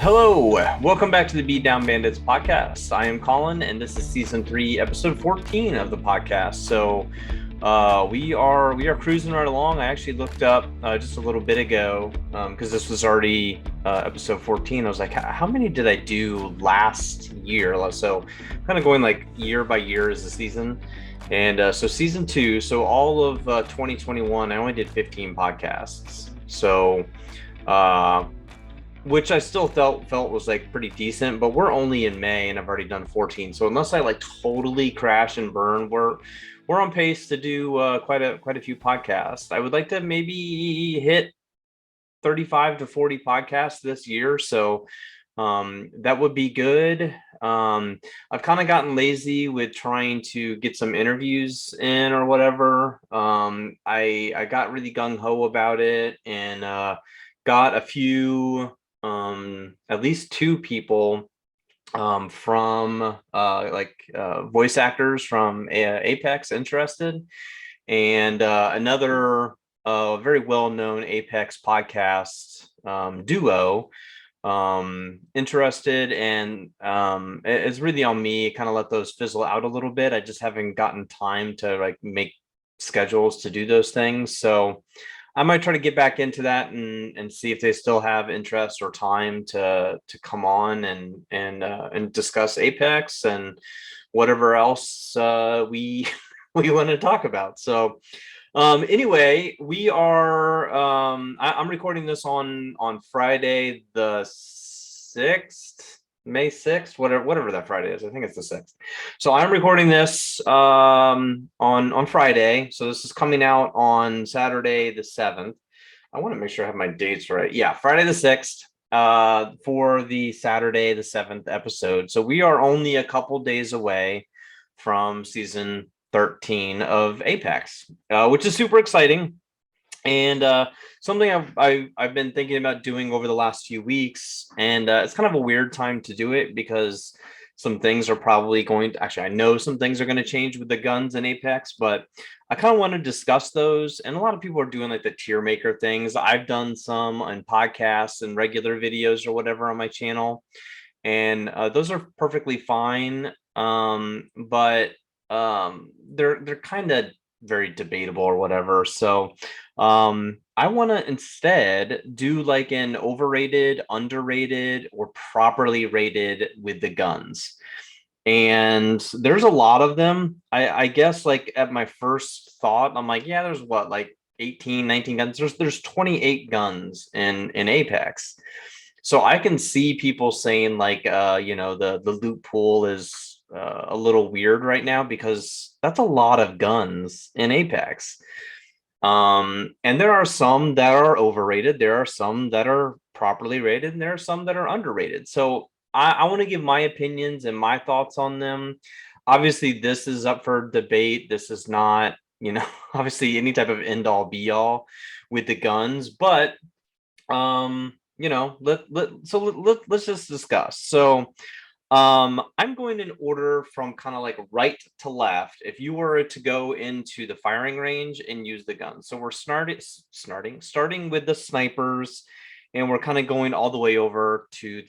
Hello, welcome back to the Beat Down Bandits podcast. I am Colin, and this is season 3, episode 14 of the podcast. So, we are cruising right along. I actually looked up just a little bit ago because this was already episode 14. I was like, how many did I do last year? So, kind of going like year by year as a season. And so season 2, so all of 2021, I only did 15 podcasts. So, which I still felt was like pretty decent, but we're only in May and I've already done 14. So unless I like totally crash and burn, we're on pace to do quite a few podcasts. I would like to maybe hit 35 to 40 podcasts this year. So that would be good. I've kind of gotten lazy with trying to get some interviews in or whatever. I got really gung-ho about it and got a few at least 2 people from voice actors from Apex interested, and another very well-known Apex podcast duo interested, and it's really on me. Kind of let those fizzle out a little bit. I just haven't gotten time to like make schedules to do those things. So I might try to get back into that and see if they still have interest or time to come on and discuss Apex and whatever else we we want to talk about. So anyway, we are I'm recording this on Friday the 6th, May 6th, whatever that Friday is. I think it's the 6th. So I'm recording this on Friday. So this is coming out on Saturday the 7th. I want to make sure I have my dates right. Yeah, Friday the 6th for the Saturday the 7th episode. So we are only a couple days away from season 13 of Apex, which is super exciting. And something I've been thinking about doing over the last few weeks, and it's kind of a weird time to do it because some things are probably going to, actually I know some things are going to change with the guns in Apex, but I kind of want to discuss those. And a lot of people are doing like the tier maker things. I've done some on podcasts and regular videos or whatever on my channel, and those are perfectly fine, but they're kind of very debatable or whatever. So I want to instead do like an overrated, underrated, or properly rated with the guns. And there's a lot of them. I guess like at my first thought, I'm like, yeah, there's what, like 18, 19 guns. There's 28 guns in Apex. So I can see people saying like the loot pool is a little weird right now because that's a lot of guns in Apex. And there are some that are overrated, there are some that are properly rated, and there are some that are underrated. So I want to give my opinions and my thoughts on them. Obviously, this is up for debate. This is not, obviously any type of end all be all with the guns, but let's just discuss. So I'm going in order from kind of like right to left. If you were to go into the firing range and use the gun, so we're starting with the snipers, and we're kind of going all the way over to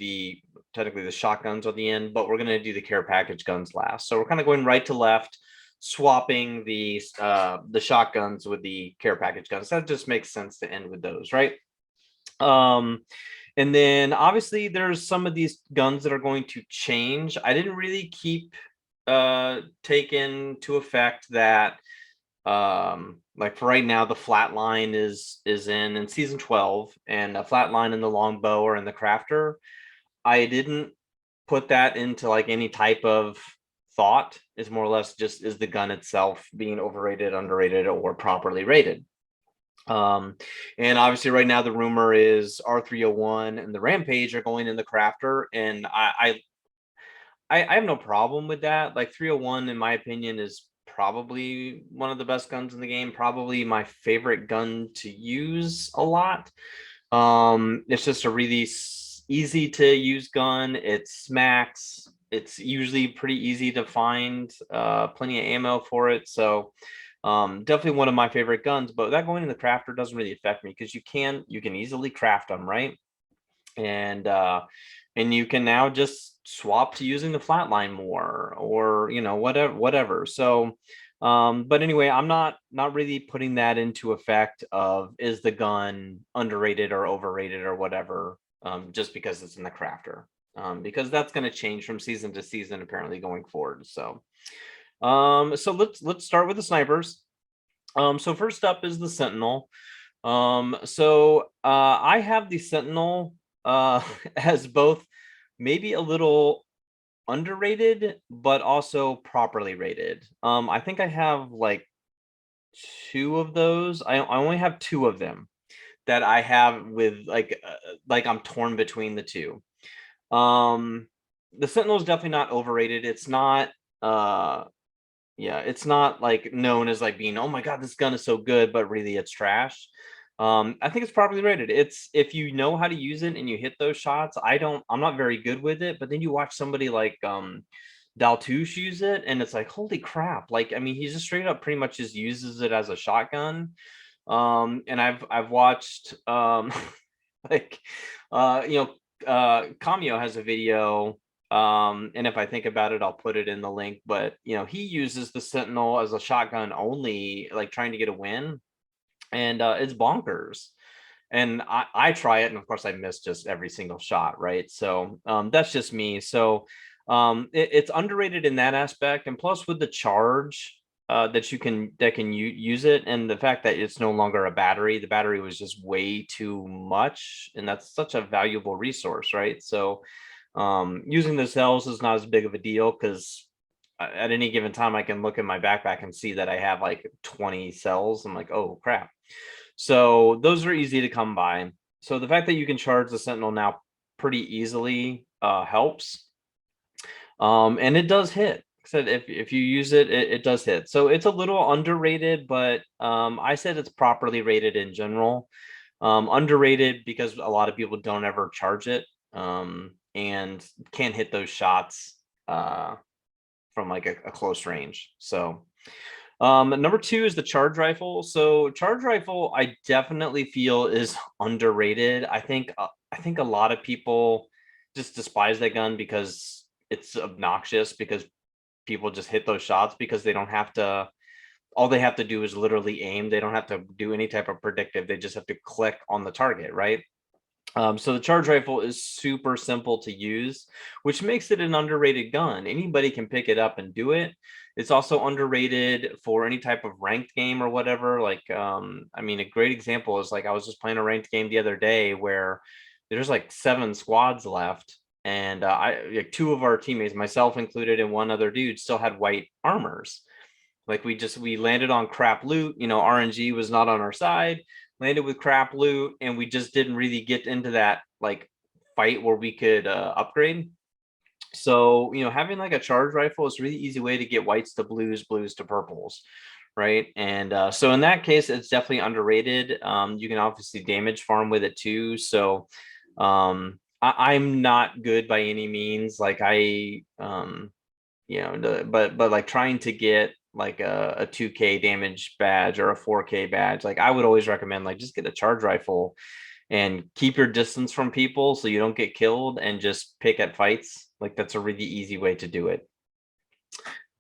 technically the shotguns at the end, but we're going to do the care package guns last. So we're kind of going right to left, swapping the shotguns with the care package guns. That just makes sense to end with those, right? And then obviously there's some of these guns that are going to change. I didn't really keep take into effect that like for right now the Flatline is in season 12, and a Flatline and the longbow are in the crafter. I didn't put that into like any type of thought. It's more or less just, is the gun itself being overrated, underrated, or properly rated? And obviously right now the rumor is R301 and the Rampage are going in the crafter, and I have no problem with that. Like 301 in my opinion is probably one of the best guns in the game, probably my favorite gun to use a lot. It's just a really easy to use gun. It smacks. It's usually pretty easy to find plenty of ammo for it. So definitely one of my favorite guns, but that going in the crafter doesn't really affect me because you can easily craft them, right? And and you can now just swap to using the flatline more, or whatever. So but anyway, I'm not really putting that into effect of is the gun underrated or overrated or whatever, just because it's in the crafter, because that's going to change from season to season apparently going forward. So so let's start with the snipers. So first up is the Sentinel. So I have the Sentinel as both maybe a little underrated, but also properly rated. I think I have like two of those. I only have two of them that I have with like I'm torn between the two. The Sentinel is definitely not overrated. It's not yeah, it's not like known as like being, oh my god, this gun is so good, but really it's trash. I think it's properly rated. It's if you know how to use it and you hit those shots. I'm not very good with it, but then you watch somebody like Daltouche use it, and it's like, holy crap. Like, I mean, he just straight up pretty much just uses it as a shotgun. And I've watched like Cameo has a video, and if I think about it, I'll put it in the link, but he uses the Sentinel as a shotgun only, like trying to get a win, and it's bonkers. And I try it, and of course I miss just every single shot, right? So that's just me. So it's underrated in that aspect, and plus with the charge that can use it, and the fact that it's no longer a battery. The battery was just way too much, and that's such a valuable resource, right? So using the cells is not as big of a deal, because at any given time I can look in my backpack and see that I have like 20 cells. I'm like, oh crap. So those are easy to come by. So the fact that you can charge the Sentinel now pretty easily helps. And it does hit. Said if you use it, it does hit. So it's a little underrated, but I said it's properly rated in general. Underrated because a lot of people don't ever charge it, and can't hit those shots from like a close range. So number two is the charge rifle. So charge rifle, I definitely feel is underrated. I think a lot of people just despise that gun because it's obnoxious, because people just hit those shots because they don't have to. All they have to do is literally aim. They don't have to do any type of predictive. They just have to click on the target, right? So the charge rifle is super simple to use, which makes it an underrated gun. Anybody can pick it up and do it. It's also underrated for any type of ranked game or whatever. Like, I mean, a great example is like I was just playing a ranked game the other day where there's like 7 squads left, and like 2 of our teammates, myself included, and one other dude, still had white armors. Like we landed on crap loot. RNG was not on our side. Landed with crap loot, and we just didn't really get into that like fight where we could upgrade. So having like a charge rifle is a really easy way to get whites to blues, blues to purples, right? And so in that case, it's definitely underrated. You can obviously damage farm with it too. So I'm not good by any means. Like but like trying to get like a 2K damage badge or a 4K badge, like I would always recommend like just get a charge rifle and keep your distance from people so you don't get killed, and just pick at fights. Like that's a really easy way to do it.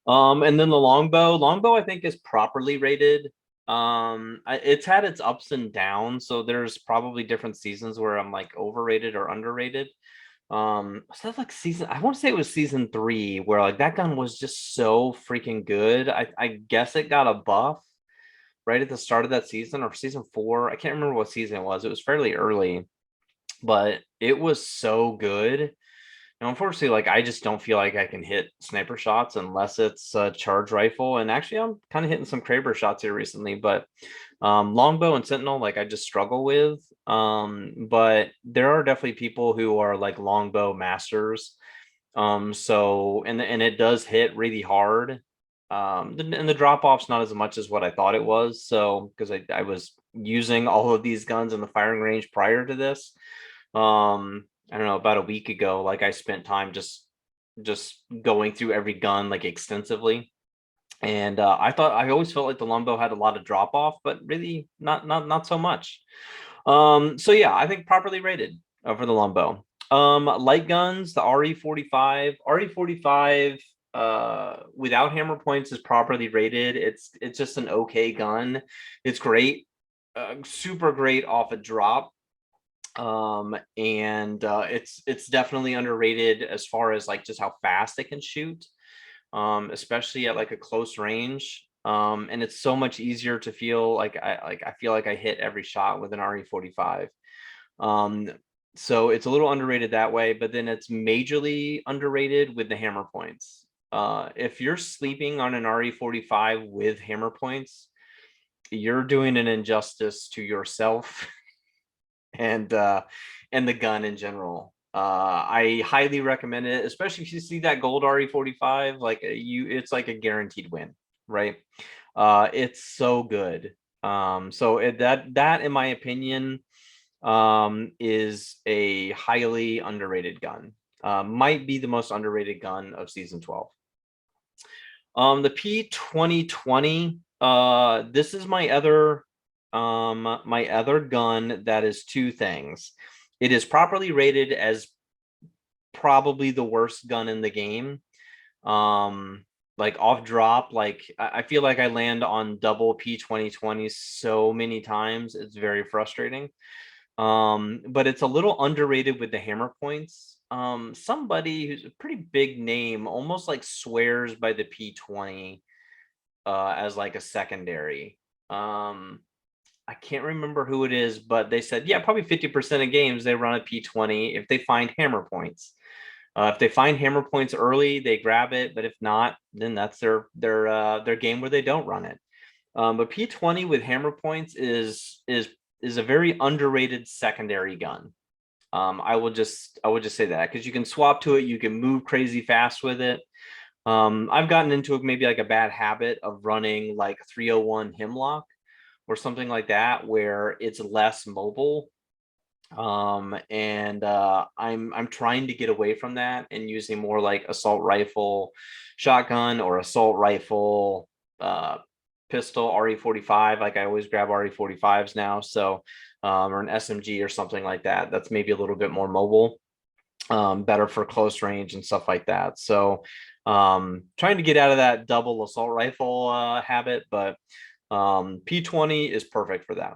And then the longbow I think is properly rated. It's had its ups and downs, so there's probably different seasons where I'm like overrated or underrated. Was that like I want to say it was season 3 where like that gun was just so freaking good. I guess it got a buff right at the start of that season, or season 4. I can't remember what season it was. It was fairly early, but it was so good. Now, unfortunately, like I just don't feel like I can hit sniper shots unless it's a charge rifle. And actually, I'm kind of hitting some Kraber shots here recently, but longbow and Sentinel, like I just struggle with. But there are definitely people who are like longbow masters. So and it does hit really hard. And the drop off's not as much as what I thought it was. So because I was using all of these guns in the firing range prior to this. I don't know, about a week ago, like I spent time just going through every gun like extensively. And I always felt like the longbow had a lot of drop off, but really not so much. So yeah, I think properly rated for the longbow. Light guns, the RE45 without hammer points is properly rated. It's just an okay gun. It's great, super great off a drop. And it's definitely underrated as far as like just how fast it can shoot, especially at like a close range. And it's so much easier to feel like I feel like I hit every shot with an RE45. Um, so it's a little underrated that way, but then it's majorly underrated with the hammer points. If you're sleeping on an RE45 with hammer points, you're doing an injustice to yourself and the gun in general. I highly recommend it, especially if you see that gold RE45. Like it's like a guaranteed win, right? It's so good. That in my opinion is a highly underrated gun. Might be the most underrated gun of season 12. The P2020. This is my other gun that is two things. It is properly rated as probably the worst gun in the game. Like off drop, like I feel like I land on double P2020 so many times. It's very frustrating. But it's a little underrated with the hammer points. Somebody who's a pretty big name almost like swears by the P20 as like a secondary. I can't remember who it is, but they said, yeah, probably 50% of games they run a P20 if they find hammer points. If they find hammer points early, they grab it, but if not, then that's their game where they don't run it. But P20 with hammer points is a very underrated secondary gun. I would just say that because you can swap to it, you can move crazy fast with it. I've gotten into maybe like a bad habit of running like 301 Hemlock or something like that, where it's less mobile. And I'm trying to get away from that and using more like assault rifle, shotgun, or assault rifle, pistol, RE45. Like I always grab RE45s now, so or an SMG or something like that. That's maybe a little bit more mobile, better for close range and stuff like that. So trying to get out of that double assault rifle habit, but P20 is perfect for that.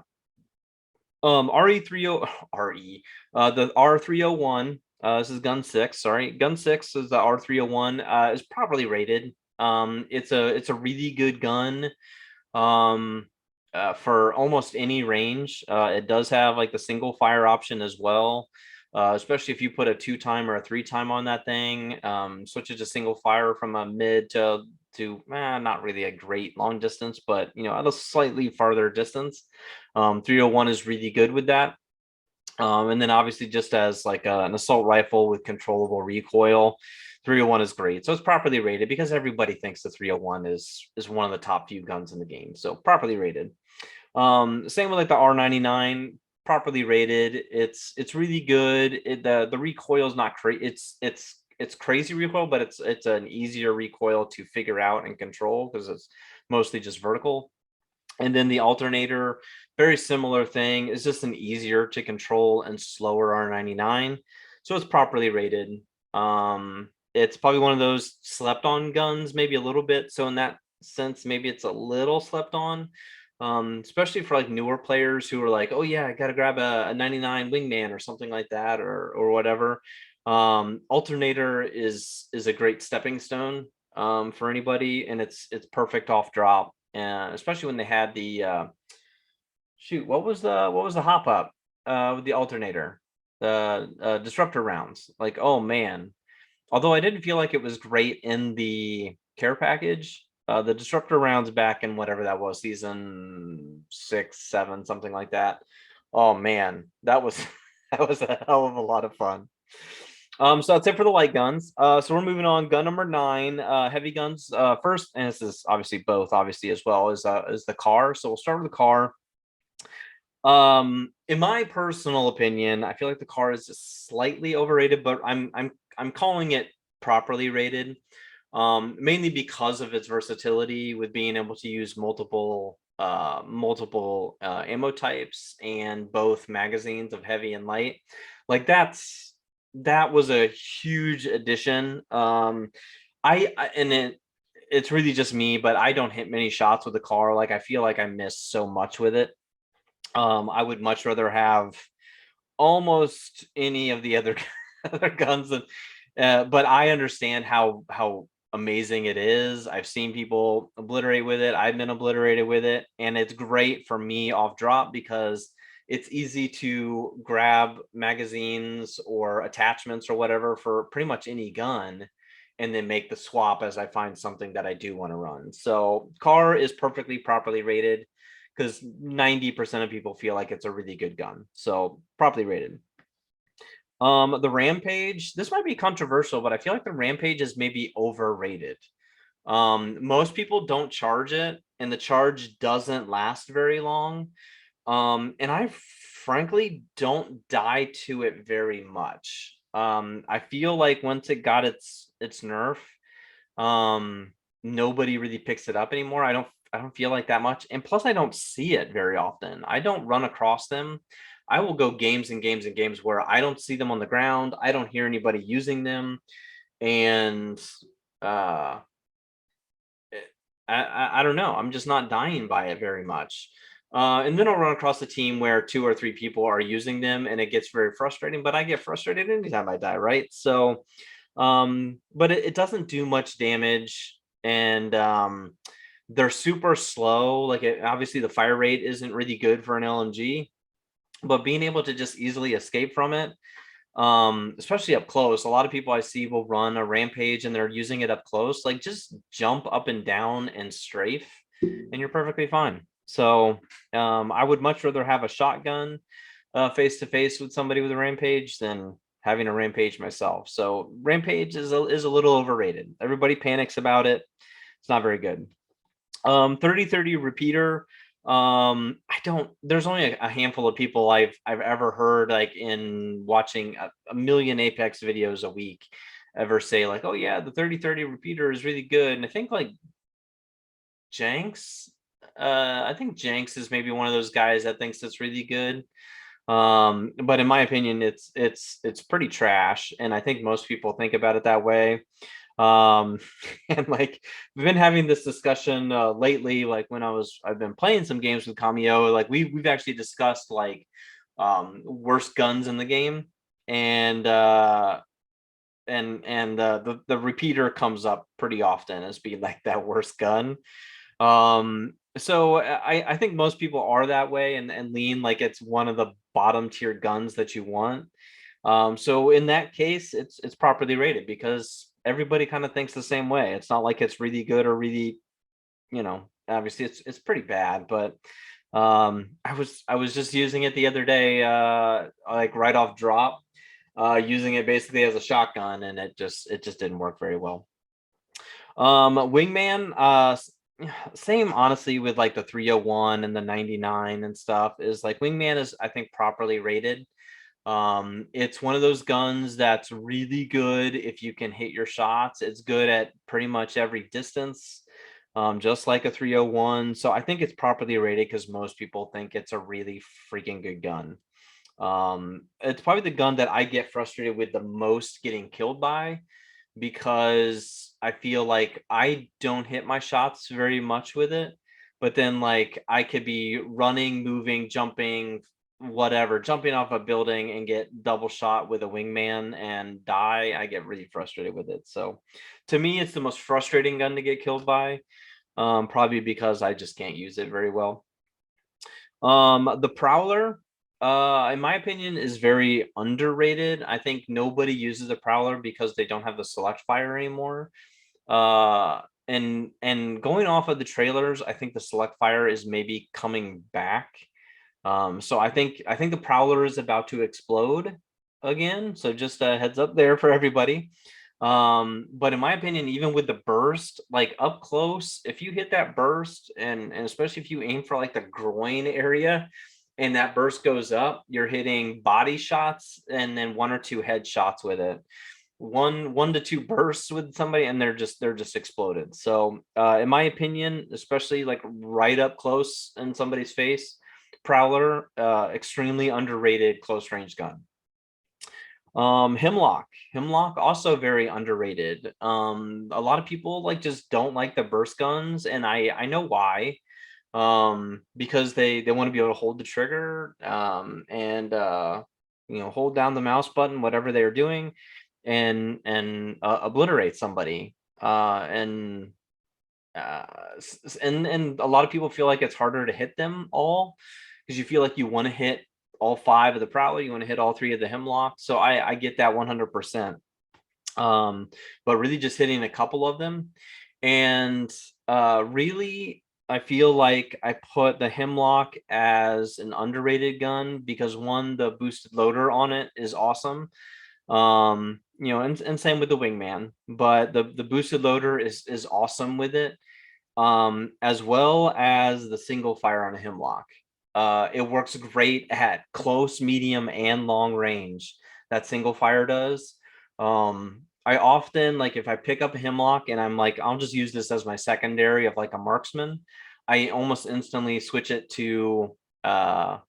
RE30 RE the R301. This is gun 6. Sorry, gun 6 is the R301. Is properly rated. It's a really good gun. For almost any range. It does have like the single fire option as well. Especially if you put a 2-time or a 3-time on that thing, switches to single fire from a mid to not really a great long distance, but at a slightly farther distance. 301 is really good with that. And then obviously just as like an assault rifle with controllable recoil, 301 is great. So it's properly rated because everybody thinks the 301 is one of the top few guns in the game. So properly rated. Same with like the R99, properly rated. It's really good. The recoil is not crazy. It's crazy recoil, but it's an easier recoil to figure out and control because it's mostly just vertical. And then the alternator, very similar thing. It's just an easier to control and slower R99. So it's properly rated. It's probably one of those slept on guns, maybe a little bit. So in that sense, maybe it's a little slept on. Especially for like newer players who are like, oh yeah, I gotta grab a 99 Wingman or something like that, or whatever. Alternator is a great stepping stone for anybody, and it's perfect off drop, and especially when they had the shoot, what was the hop up with the alternator, the disruptor rounds. Like, oh man, although I didn't feel like it was great in the care package, the disruptor rounds back in whatever that was, season 6, 7, something like that. Oh man, that was that was a hell of a lot of fun. So that's it for the light guns. So we're moving on. Gun number 9, heavy guns. First, and this is obviously both, obviously as well as the car. So we'll start with the car. In my personal opinion, I feel like the car is just slightly overrated, but I'm calling it properly rated. Mainly because of its versatility with being able to use multiple ammo types and both magazines of heavy and light. Like that's that was a huge addition. It's really just me, but I don't hit many shots with the car. Like I feel like I miss so much with it. I would much rather have almost any of the other other guns than, but I understand how amazing it is. I've seen people obliterate with it. I've been obliterated with it, and it's great for me off drop because it's easy to grab magazines or attachments or whatever for pretty much any gun and then make the swap as I find something that I do want to run. So car is perfectly properly rated because 90% of people feel like it's a really good gun. So properly rated. The Rampage, this might be controversial, but I feel like the Rampage is maybe overrated. Most people don't charge it, and the charge doesn't last very long. And I frankly don't die to it very much. I feel like once it got its nerf, um, nobody really picks it up anymore. I don't feel like that much. And plus I don't see it very often. I don't run across them. I will go games and games and games where I don't see them on the ground. I don't hear anybody using them. And uh I don't know. I'm just not dying by it very much. And then I'll run across a team where 2 or 3 people are using them and it gets very frustrating, but I get frustrated anytime I die, right? So but it doesn't do much damage, and they're super slow. Like obviously the fire rate isn't really good for an LMG, but being able to just easily escape from it, especially up close. A lot of people I see will run a Rampage and they're using it up close. Like just jump up and down and strafe and you're perfectly fine. So I would much rather have a shotgun face to face with somebody with a Rampage than having a Rampage myself. So Rampage is a little overrated. Everybody panics about it. It's not very good. 3030 repeater. I don't, there's only a handful of people I've ever heard, like in watching a million Apex videos a week, ever say like, oh yeah, the 3030 repeater is really good. And I think like Jenks, I think Jenks is maybe one of those guys that thinks it's really good. But in my opinion, it's pretty trash, and I think most people think about it that way. um and like we've been having this discussion lately, like when I've been playing some games with Cameo, like we've actually discussed like worst guns in the game, and the repeater comes up pretty often as being like that worst gun. So I think most people are that way and lean like it's one of the bottom tier guns that you want. So in that case, it's properly rated because everybody kind of thinks the same way. It's not like it's really good or really, obviously it's pretty bad, but I was just using it the other day, like right off drop, using it basically as a shotgun, and it just didn't work very well. Wingman, same honestly with like the 301 and the 99 and stuff, is like Wingman is I think properly rated. It's one of those guns that's really good if you can hit your shots. It's good at pretty much every distance, just like a 301. So I think it's properly rated because most people think it's a really freaking good gun. It's probably the gun that I get frustrated with the most getting killed by, because I feel like I don't hit my shots very much with it. But then like I could be running, moving, jumping, whatever, jumping off a building and get double shot with a Wingman and die. I get really frustrated with it. So to me, it's the most frustrating gun to get killed by, probably because I just can't use it very well. The Prowler, in my opinion, is very underrated. I think nobody uses a Prowler because they don't have the select fire anymore. And going off of the trailers, I think the select fire is maybe coming back. So I think the Prowler is about to explode again. So just a heads up there for everybody. But in my opinion, even with the burst, like up close, if you hit that burst, and especially if you aim for like the groin area and that burst goes up, you're hitting body shots and then 1 or 2 head shots with it. One to 2 bursts with somebody and they're just exploded. So in my opinion, especially like right up close in somebody's face, Prowler, extremely underrated close range gun. Hemlock also very underrated. A lot of people like just don't like the burst guns, and I know why. Because they want to be able to hold the trigger, and hold down the mouse button, whatever they are doing, and obliterate somebody. And a lot of people feel like it's harder to hit them all because you feel like you want to hit all five of the Prowler, you want to hit all three of the Hemlock. So I get that 100%. But really just hitting a couple of them. And really, I feel like I put the Hemlock as an underrated gun because one, the boosted loader on it is awesome. And same with the Wingman, but the boosted loader is awesome with it, as well as the single fire on a Hemlock. It works great at close, medium, and long range. That single fire does. I often, like, if I pick up a Hemlock and I'm like, I'll just use this as my secondary of like a marksman, I almost instantly switch it to a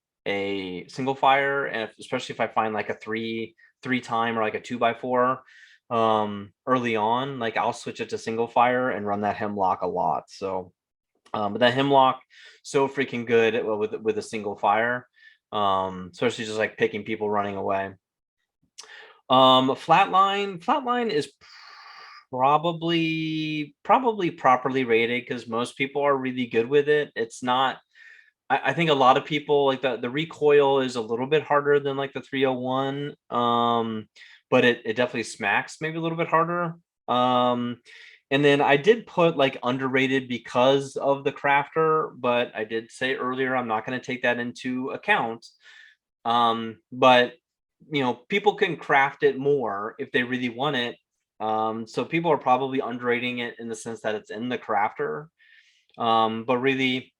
single fire, and especially if I find like a three time or like a 2x4 early on, like I'll switch it to single fire and run that Hemlock a lot. So but that Hemlock so freaking good with a single fire, especially just like picking people running away. Flatline is probably properly rated because most people are really good with it. It's not. I think a lot of people like the recoil is a little bit harder than like the 301, but it definitely smacks maybe a little bit harder. And then I did put like underrated because of the crafter, but I did say earlier I'm not going to take that into account. But people can craft it more if they really want it. So people are probably underrating it in the sense that it's in the crafter. But really,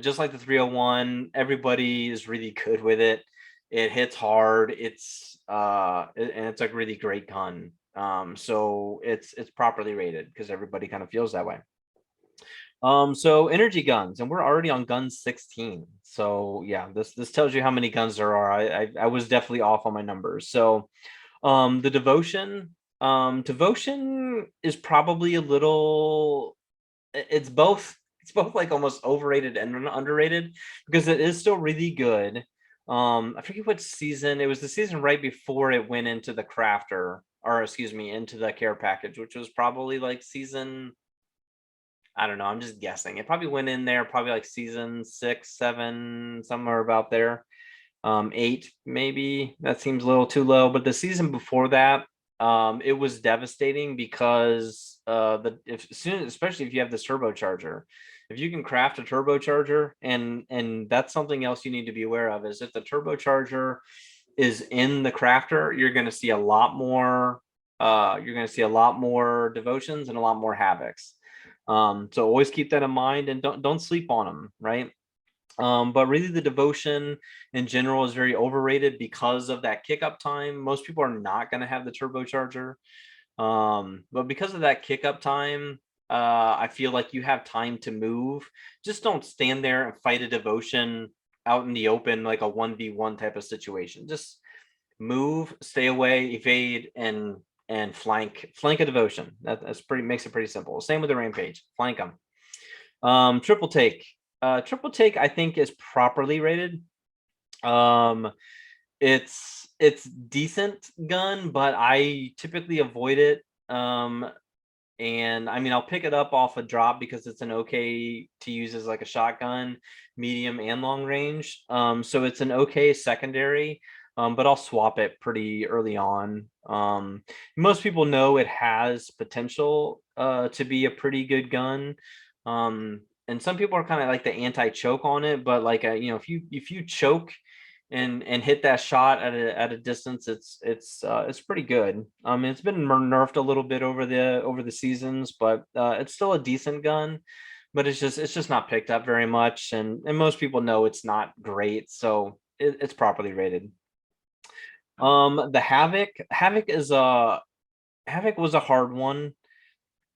just like the 301, everybody is really good with it. It hits hard. And it's a really great gun. So it's properly rated because everybody kind of feels that way. So energy guns, and we're already on gun 16. So yeah, this tells you how many guns there are. I was definitely off on my numbers. So the devotion is probably a little, it's both like almost overrated and underrated because it is still really good. I forget what season it was. The season right before it went into the crafter, or excuse me, into the care package, which was probably like season, I don't know, I'm just guessing. It probably went in there probably like season 6, 7, somewhere about there. 8 maybe. That seems a little too low. But the season before that, it was devastating because especially if you have this turbocharger, if you can craft a turbocharger, and that's something else you need to be aware of, is if the turbocharger is in the crafter, you're going to see a lot more. You're going to see a lot more devotions and a lot more havocs. So always keep that in mind and don't sleep on them, right? But really the devotion in general is very overrated because of that kick up time. Most people are not going to have the turbocharger. But because of that kick up time, I feel like you have time to move. Just don't stand there and fight a devotion out in the open like a 1v1 type of situation. Just move, stay away, evade, and flank a devotion. That's pretty, makes it pretty simple. Same with the Rampage, flank them. Triple take. Triple take I think is properly rated. It's decent gun, but I typically avoid it. And I mean, I'll pick it up off a drop because it's an okay to use as like a shotgun, medium and long range. So it's an okay secondary, but I'll swap it pretty early on. Most people know it has potential to be a pretty good gun. And some people are kind of like the anti-choke on it, but like if you choke and hit that shot at a distance, it's pretty good. It's been nerfed a little bit over the seasons, but it's still a decent gun. But it's just not picked up very much, and most people know it's not great, so it's properly rated. The Havoc was a hard one.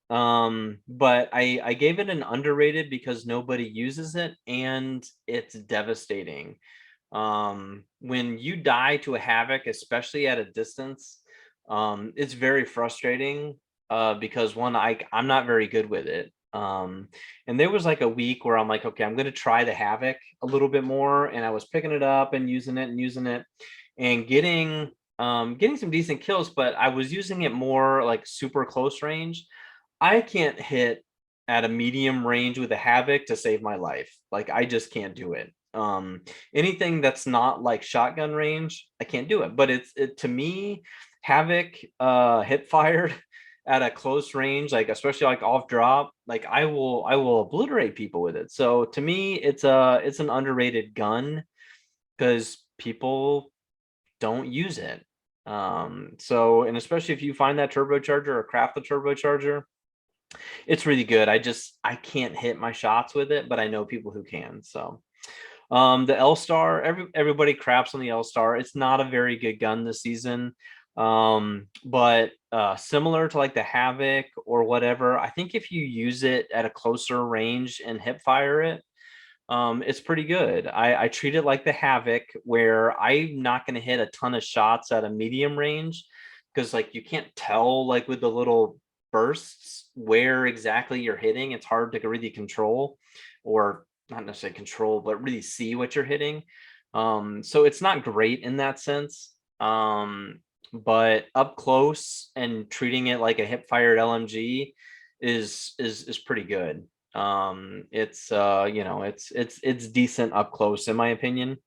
But I gave it an underrated because nobody uses it and it's devastating. When you die to a Havoc, especially at a distance, it's very frustrating, because one, I'm not very good with it. And there was like a week where I'm like, okay, I'm going to try the Havoc a little bit more, and I was picking it up and using it and getting some decent kills, but I was using it more like super close range. I can't hit at a medium range with a Havoc to save my life. Like, I just can't do it. Anything that's not like shotgun range, I can't do it. But it to me, Havoc hip fired at a close range, like especially like off drop, like I will obliterate people with it. So to me, it's an underrated gun because people don't use it. So, and especially if you find that turbocharger or craft the turbocharger, it's really good. I can't hit my shots with it, but I know people who can. So the L Star, everybody craps on the L Star. It's not a very good gun this season. But similar to like the Havoc or whatever, I think if you use it at a closer range and hip fire it, it's pretty good. I treat it like the Havoc, where I'm not going to hit a ton of shots at a medium range, because like you can't tell like with the little bursts where exactly you're hitting. It's hard to really control, or not necessarily control, but really see what you're hitting. So it's not great in that sense. But up close and treating it like a hip fired LMG is pretty good. It's it's decent up close in my opinion.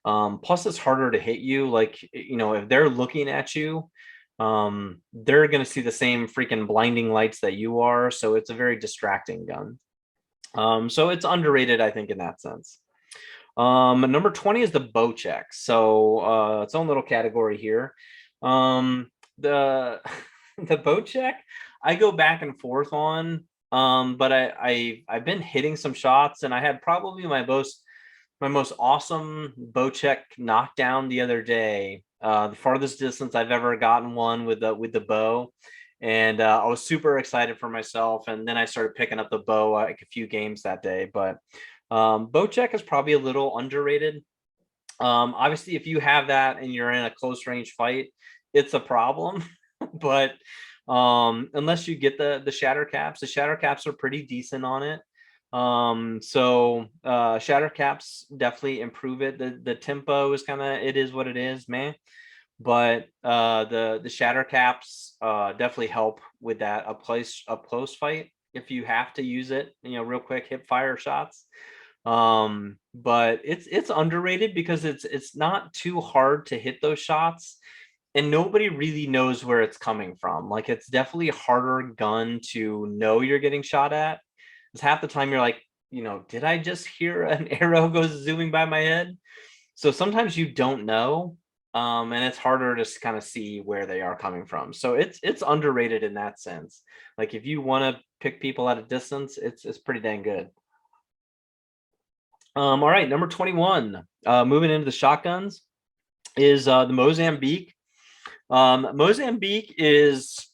Plus it's harder to hit you. Like, if they're looking at you, they're gonna see the same freaking blinding lights that you are, so it's a very distracting gun. So it's underrated, I think, in that sense. Number 20 is the bow check. So its own little category here. The the bow check, I go back and forth on. But I've been hitting some shots, and I had probably my most awesome bow check knockdown the other day. The farthest distance I've ever gotten one with the bow. And I was super excited for myself. And then I started picking up the bow like a few games that day. But bow check is probably a little underrated. Obviously, if you have that and you're in a close range fight, it's a problem. But unless you get the shatter caps, the shatter caps are pretty decent on it. So shatter caps definitely improve it. The tempo is kind of, it is what it is, man. But the shatter caps definitely help with that up close fight if you have to use it, real quick hip fire shots. But it's underrated because it's not too hard to hit those shots, and nobody really knows where it's coming from. Like, it's definitely a harder gun to know you're getting shot at. It's half the time you're like, did I just hear an arrow go zooming by my head? So sometimes you don't know, and it's harder to kind of see where they are coming from. So it's underrated in that sense. Like, if you want to pick people at a distance, it's pretty dang good. All right, number 21, moving into the shotguns, is the Mozambique. Mozambique is,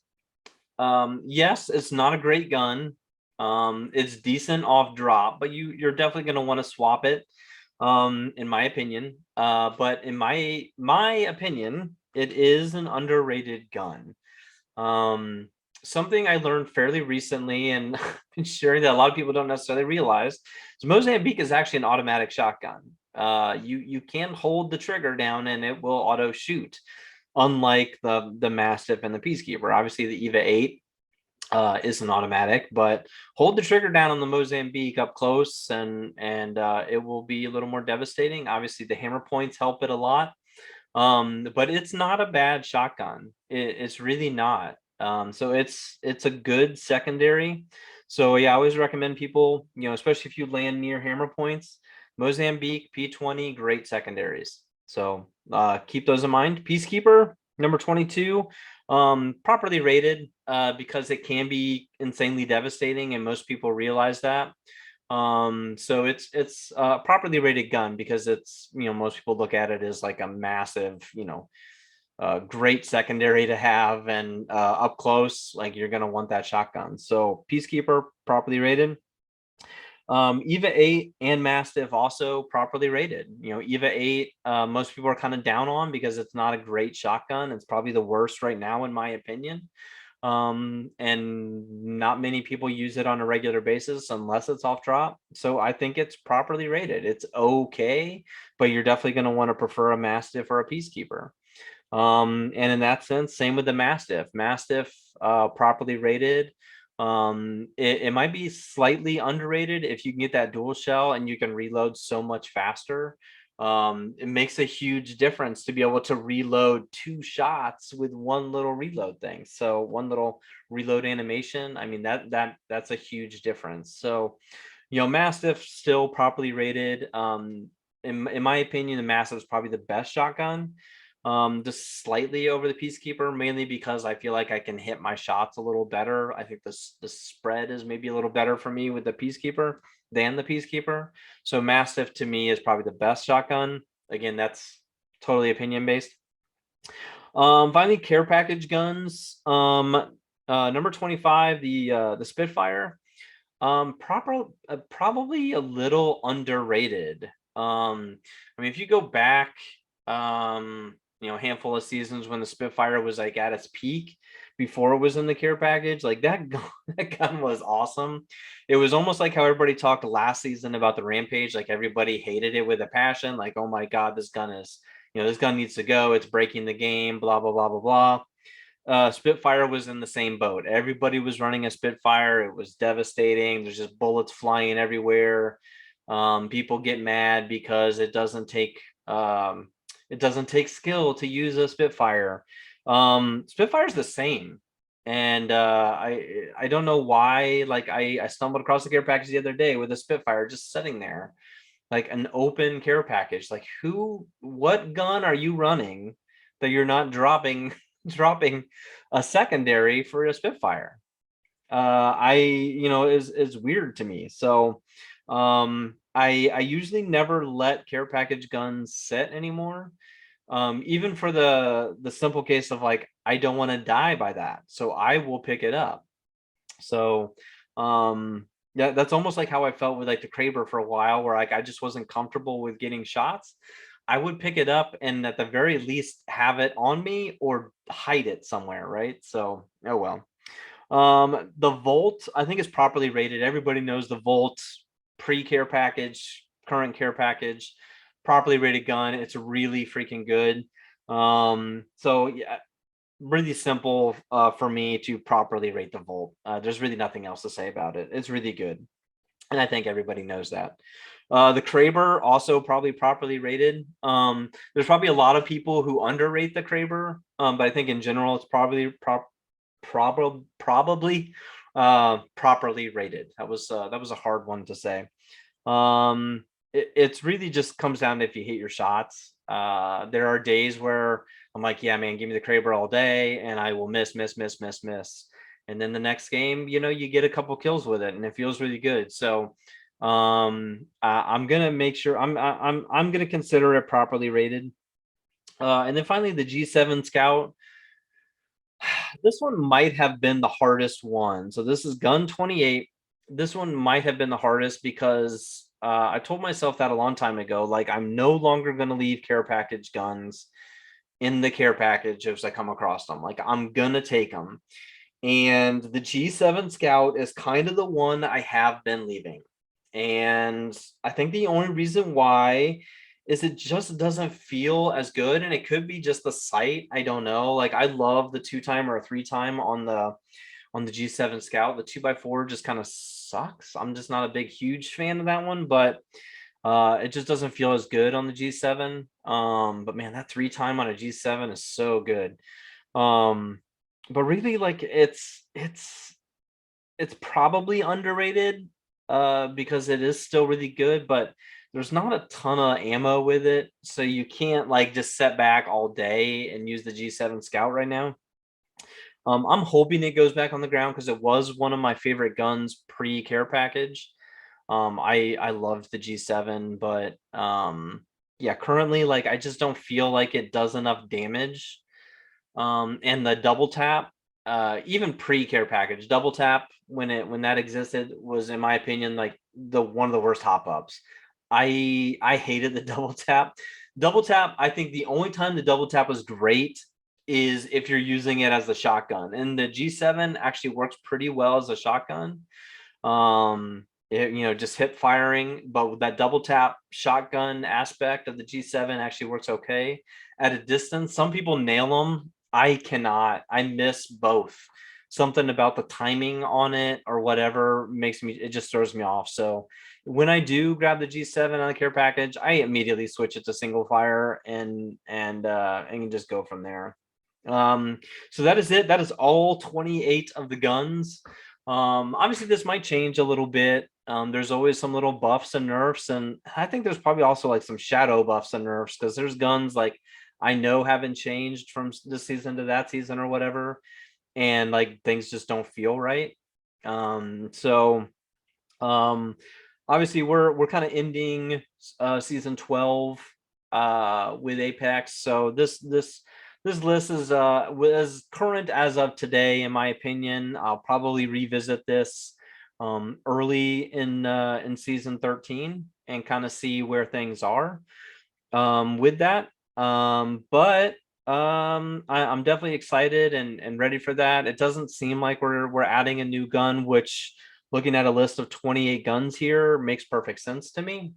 yes, it's not a great gun. It's decent off drop, but you're definitely going to want to swap it, in my opinion. But in my opinion, it is an underrated gun. Something I learned fairly recently, and I'm sure that a lot of people don't necessarily realize, so Mozambique is actually an automatic shotgun. You can hold the trigger down and it will auto shoot, unlike the Mastiff and the Peacekeeper. Obviously, the EVA 8 is an automatic, but hold the trigger down on the Mozambique up close, and it will be a little more devastating. Obviously, the hammer points help it a lot. But it's not a bad shotgun. It's really not. So it's a good secondary. So yeah, I always recommend people, especially if you land near hammer points, Mozambique, P20, great secondaries. So keep those in mind. Peacekeeper, number 22, properly rated, because it can be insanely devastating, and most people realize that. So it's a properly rated gun because it's, most people look at it as like a massive, great secondary to have, and up close, like, you're going to want that shotgun. So Peacekeeper, properly rated. EVA 8 and Mastiff also properly rated. EVA 8, most people are kind of down on because it's not a great shotgun. It's probably the worst right now, in my opinion. And not many people use it on a regular basis unless it's off drop. So I think it's properly rated. It's okay, but you're definitely going to want to prefer a Mastiff or a Peacekeeper. And in that sense, same with the Mastiff. Mastiff, properly rated. It might be slightly underrated if you can get that dual shell and you can reload so much faster. It makes a huge difference to be able to reload 2 shots with one little reload thing. So one little reload animation. I mean, that's a huge difference. So, Mastiff still properly rated. In my opinion, the Mastiff is probably the best shotgun. Just slightly over the Peacekeeper, mainly because I feel like I can hit my shots a little better. I think the spread is maybe a little better for me with the Peacekeeper than the Peacekeeper. So Mastiff to me is probably the best shotgun. Again, that's totally opinion based. Finally, care package guns. Number 25, the Spitfire. Probably a little underrated. I mean, if you go back, a handful of seasons when the Spitfire was like at its peak before it was in the care package, like that gun was awesome. It was almost like how everybody talked last season about the Rampage. Like everybody hated it with a passion. Like, oh my God, this gun needs to go. It's breaking the game, blah, blah, blah, blah, blah. Spitfire was in the same boat. Everybody was running a Spitfire. It was devastating. There's just bullets flying everywhere. People get mad because it doesn't take skill to use a Spitfire. Spitfire's the same. And I don't know why. Like I stumbled across the care package the other day with a Spitfire just sitting there, like an open care package. Like what gun are you running that you're not dropping a secondary for a Spitfire? Is weird to me. So I usually never let care package guns sit anymore. Even for the simple case of like, I don't want to die by that, so I will pick it up. So yeah, that's almost like how I felt with like the Kraber for a while, where like I just wasn't comfortable with getting shots. I would pick it up and at the very least have it on me or hide it somewhere, right? So, oh well. The Volt, I think, is properly rated. Everybody knows the Volt pre-care package, current care package, properly rated gun. It's really freaking good. So yeah, really simple for me to properly rate the Volt. There's really nothing else to say about it. It's really good, and I think everybody knows that. The Kraber also probably properly rated. There's probably a lot of people who underrate the Kraber, but I think in general it's probably properly rated. That was a hard one to say. It's really just comes down to if you hit your shots. There are days where I'm like, yeah, man, give me the Kraber all day, and I will miss. And then the next game, you get a couple kills with it, and it feels really good. So I'm gonna make sure I'm gonna consider it properly rated. And then finally, the G7 Scout. This one might have been the hardest one. So this is gun 28. This one might have been the hardest because I told myself that a long time ago. Like, I'm no longer going to leave care package guns in the care package as I come across them. Like, I'm going to take them. And the G7 Scout is kind of the one I have been leaving. And I think the only reason why is it just doesn't feel as good, and it could be just the sight. I don't know. Like, I love the 2-time or a 3-time on the G7 Scout. The 2x4 just kind of sucks. I'm just not a huge fan of that one, but it just doesn't feel as good on the G7. But man, that 3-time on a G7 is so good. But really, like, it's probably underrated because it is still really good, but there's not a ton of ammo with it, so you can't like just set back all day and use the G7 Scout right now. I'm hoping it goes back on the ground because it was one of my favorite guns pre-care package. I loved the G7, but yeah, currently, like, I just don't feel like it does enough damage. And the double tap, even pre-care package, double tap when that existed was, in my opinion, like one of the worst hop ups. I hated the double tap. Double tap, I think the only time the double tap was great is if you're using it as a shotgun. And the G7 actually works pretty well as a shotgun. Just hip firing, but with that double tap shotgun aspect of the G7 actually works okay at a distance. Some people nail them. I cannot. I miss both. Something about the timing on it or whatever it just throws me off. So when I do grab the G7 on the care package, I immediately switch it to single fire and just go from there. So that is it. That is all 28 of the guns. Obviously this might change a little bit. There's always some little buffs and nerfs, and I think there's probably also like some shadow buffs and nerfs, because there's guns like I know haven't changed from this season to that season or whatever, and like things just don't feel right. So obviously we're kind of ending season 12 with Apex. So this list is as current as of today, in my opinion. I'll probably revisit this early in season 13 and kind of see where things are with that. But I'm definitely excited and ready for that. It doesn't seem like we're adding a new gun, which, looking at a list of 28 guns here, makes perfect sense to me.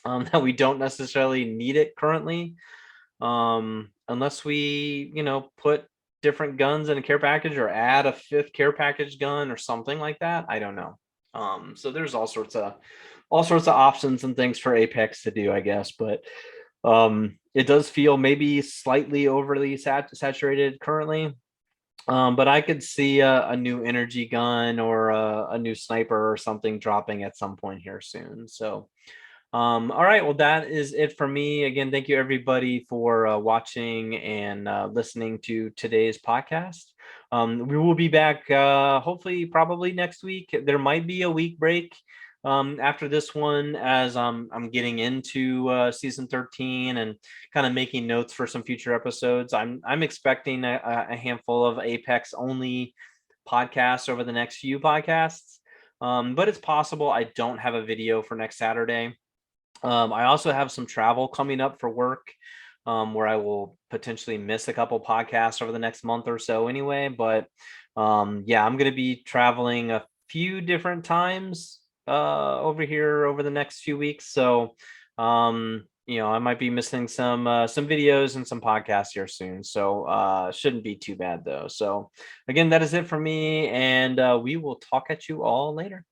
That we don't necessarily need it currently, unless we put different guns in a care package or add a 5th care package gun or something like that. I don't know. So there's all sorts of options and things for Apex to do, I guess, but it does feel maybe slightly overly saturated currently. But I could see a new energy gun or a new sniper or something dropping at some point here soon. So all right, well, that is it for me. Again, thank you everybody for watching and listening to today's podcast. We will be back hopefully probably next week. There might be a week break after this one, as I'm getting into season 13 and kind of making notes for some future episodes. I'm expecting a handful of Apex only podcasts over the next few podcasts, but it's possible I don't have a video for next Saturday. I also have some travel coming up for work, where I will potentially miss a couple podcasts over the next month or so anyway. But yeah, I'm going to be traveling a few different times over here over the next few weeks. So I might be missing some videos and some podcasts here soon. So shouldn't be too bad though. So again, that is it for me, and we will talk at you all later.